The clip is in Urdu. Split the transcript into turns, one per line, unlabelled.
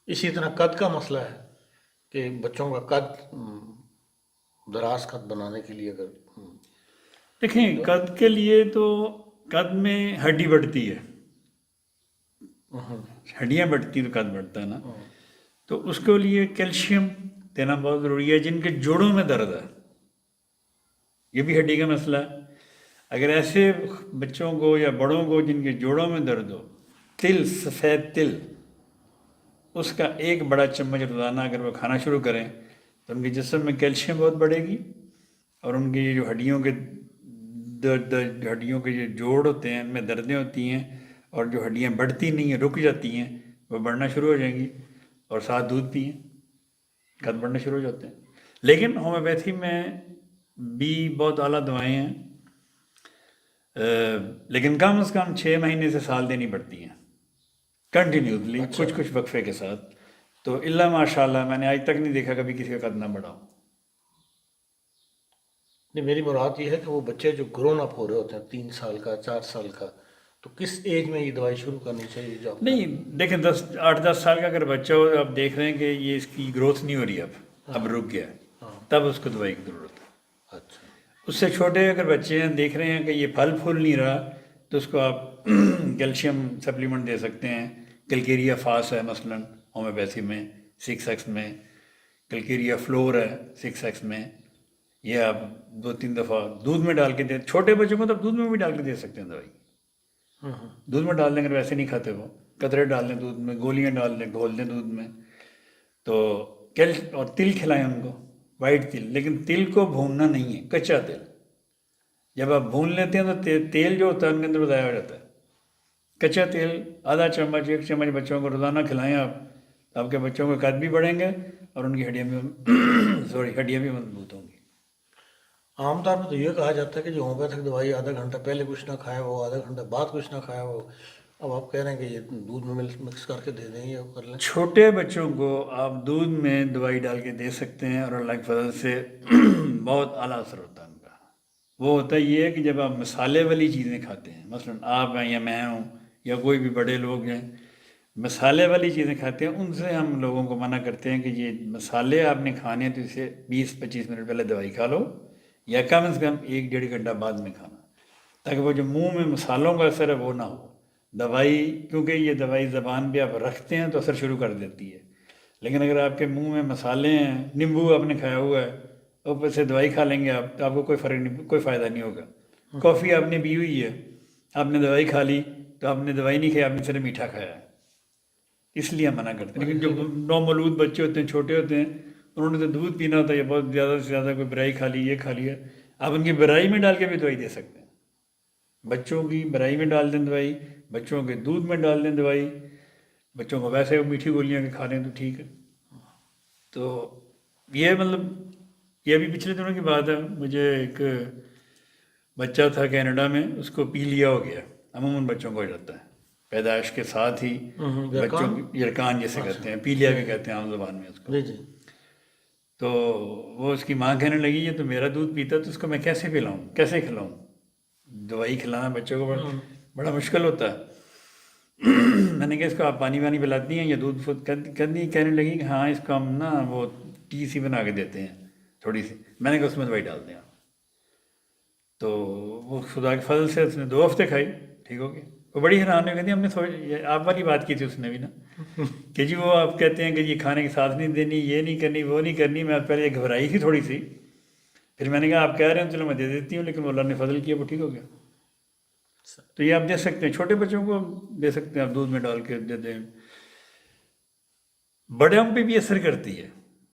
اسی طرح قد کا مسئلہ ہے کہ بچوں کا قد دراز قد بنانے کے لیے اگر
دیکھیں قد کے لیے تو قد میں ہڈی بڑھتی ہے، ہڈیاں بڑھتی تو قد بڑھتا ہے نا، تو اس کے لیے کیلشیم دینا بہت ضروری ہے۔ جن کے جوڑوں میں درد ہے، یہ بھی ہڈی کا مسئلہ ہے، اگر ایسے بچوں کو یا بڑوں کو جن کے جوڑوں میں درد ہو، تل، سفید تل، اس کا ایک بڑا چمچ روزانہ اگر وہ کھانا شروع کریں تو ان کے جسم میں کیلشیم بہت بڑھے گی، اور ان کی جو ہڈیوں کے ہڈیوں کے جو جوڑ ہوتے ہیں ان میں دردیں ہوتی ہیں، اور جو ہڈیاں بڑھتی نہیں ہیں رک جاتی ہیں وہ بڑھنا شروع ہو جائیں گی، اور ساتھ دودھ پئیں، قد بڑھنا شروع ہو جاتے ہیں۔ لیکن ہومیوپیتھی میں بھی بہت اعلیٰ دوائیں ہیں، لیکن کم از کم 6 مہینے سے سال دینی پڑتی ہیں کنٹینیوسلی،
اچھا،
کچھ وقفے کے ساتھ۔ تو اللہ ماشاء اللہ میں نے آج تک نہیں دیکھا کبھی کسی کا قد نہ بڑھا ہو۔
نہیں میری مراد یہ ہے کہ وہ بچے جو گرون اپ ہو رہے ہوتے ہیں 3 سال کا 4 سال کا، تو کس ایج میں یہ دوائی شروع کرنی چاہیے جو آپ کا؟
نہیں دیکھیں، 8-10 سال کا اگر بچہ ہو، آپ دیکھ رہے ہیں کہ یہ اس کی گروتھ نہیں ہو رہی، اب رک گیا،
ہاں،
تب اس کو دوائی کی ضرورت ہے۔
اچھا،
اس سے چھوٹے اگر بچے ہیں، دیکھ رہے ہیں کہ یہ پھل پھول نہیں رہا، تو اس کو آپ کیلشیم سپلیمنٹ دے سکتے ہیں۔ کلکیریا فاس ہے مثلاً ہومیوپیتھی میں 6x میں، کلکیریا فلور ہے 6x میں، یہ آپ 2-3 دفعہ دودھ میں ڈال کے دیں۔ چھوٹے بچوں کو تو آپ دودھ میں بھی ڈال کے دے سکتے ہیں دوائی، دودھ میں ڈال دیں، اگر ویسے نہیں کھاتے وہ قطرے ڈال دیں دودھ میں، گولیاں ڈال دیں، گھول دیں دودھ میں، تو اور تل کھلائیں ان کو، وائٹ تل، لیکن تل کو بھوننا نہیں ہے، کچا تل۔ جب آپ بھون لیتے ہیں تو تیل جو ہوتا ہے ان کے اندر ضائع ہو جاتا ہے۔ کچا تیل آدھا چمچ 1 چمچ بچوں کو روزانہ کھلائیں آپ، تو آپ کے بچوں کے قد بھی بڑھیں گے اور ان کی ہڈیاں بھی ہڈیاں بھی مضبوط ہوں گی۔
عام طور پہ تو یہ کہا جاتا ہے کہ جو ہومیوپیتھک دوائی آدھا گھنٹہ پہلے کچھ نہ کھایا ہو، آدھا گھنٹہ بعد کچھ نہ کھایا ہو، اب آپ کہہ رہے ہیں کہ یہ دودھ میں مکس کر کے دے دیں یا کر لیں؟
چھوٹے بچوں کو آپ دودھ میں دوائی ڈال کے دے سکتے ہیں، اور اللہ کے فضل سے بہت اعلیٰ اثر ہوتا ہے ان کا۔ وہ ہوتا یہ ہے کہ جب آپ مسالے والی چیزیں کھاتے ہیں، مثلاً آپ ہیں یا میں ہوں یا کوئی بھی بڑے لوگ ہیں، مسالے والی چیزیں کھاتے ہیں، ان سے ہم لوگوں کو منع کرتے ہیں کہ یہ مسالے آپ نے کھانے ہیں تو اسے 20-25 منٹ پہلے دوائی کھا لو، یا کم از کم 1-1.5 گھنٹہ بعد میں کھانا، تاکہ وہ جو منہ میں مسالوں کا اثر ہے وہ نہ ہو۔ دوائی، کیونکہ یہ دوائی زبان پہ آپ رکھتے ہیں تو اثر شروع کر دیتی ہے، لیکن اگر آپ کے منہ میں مسالے ہیں، نیمبو آپ نے کھایا ہوا ہے، اوپر سے دوائی کھا لیں گے آپ، تو آپ کو کوئی فرق نہیں، کوئی فائدہ نہیں ہوگا۔ کافی آپ نے پی ہوئی ہے، آپ نے دوائی کھا لی، تو آپ نے دوائی نہیں کھائی، آپ نے صرف میٹھا کھایا ہے، اس لیے ہم منع کرتے ہیں۔ لیکن جو نومولود بچے ہوتے ہیں، چھوٹے ہوتے ہیں، انہوں نے تو دودھ پینا ہوتا ہے، یا بہت زیادہ سے زیادہ کوئی برائی کھا لی، یہ کھا لیا، آپ ان کی برائی میں ڈال کے بھی دوائی دے سکتے ہیں۔ بچوں کی برائی میں ڈال دیں دوائی، بچوں کے دودھ میں ڈال دیں دوائی، بچوں کو ویسے میٹھی گولیاں کے کھا لیں تو ٹھیک ہے۔ تو یہ مطلب یہ ابھی پچھلے دنوں کی بات ہے، مجھے ایک بچہ تھا کینیڈا میں، اس کو پیلیا ہو گیا، عموماً بچوں کو ہو جاتا ہے پیدائش کے ساتھ ہی، بچوں
یرکان؟
کی یرکان جیسے کہتے ہیں، پیلیا بھی کہتے ہیں عام زبان میں اس کو۔
جی جی،
تو وہ اس کی ماں کہنے لگی یہ تو میرا دودھ پیتا تو اس کو میں کیسے پلاؤں، کیسے کھلاؤں؟ دوائی کھلانا بچوں کو بڑا مشکل ہوتا ہے۔ میں نے کہا اس کو آپ پانی وانی پلاتی ہیں یا دودھ فود؟ کہنے لگی کہ ہاں اس کو ہم نا وہ ٹی سی بنا کے دیتے ہیں تھوڑی سی۔ میں نے کہا اس میں دوائی ڈال دیں آپ۔ تو وہ خدا کے فضل سے اس نے 2 ہفتے کھائی، ٹھیک ہو گیا۔ وہ بڑی حیران ہو گئی تھی، ہم نے آپ والی بات کی تھی اس نے بھی نا، کہ جی وہ آپ کہتے ہیں کہ یہ کھانے کے ساتھ نہیں دینی، یہ نہیں کرنی، وہ نہیں کرنی۔ میں پہلے یہ گھبرائی تھی تھوڑی سی، پھر میں نے کہا آپ کہہ رہے ہیں چلو میں دے دیتی ہوں، لیکن وہ اللہ نے فضل کیا وہ ٹھیک ہو گیا۔ تو یہ آپ دے سکتے ہیں، چھوٹے بچوں کو دے سکتے ہیں، آپ دودھ میں ڈال کے دے دیں۔ بڑوں پہ بھی اثر کرتی ہے،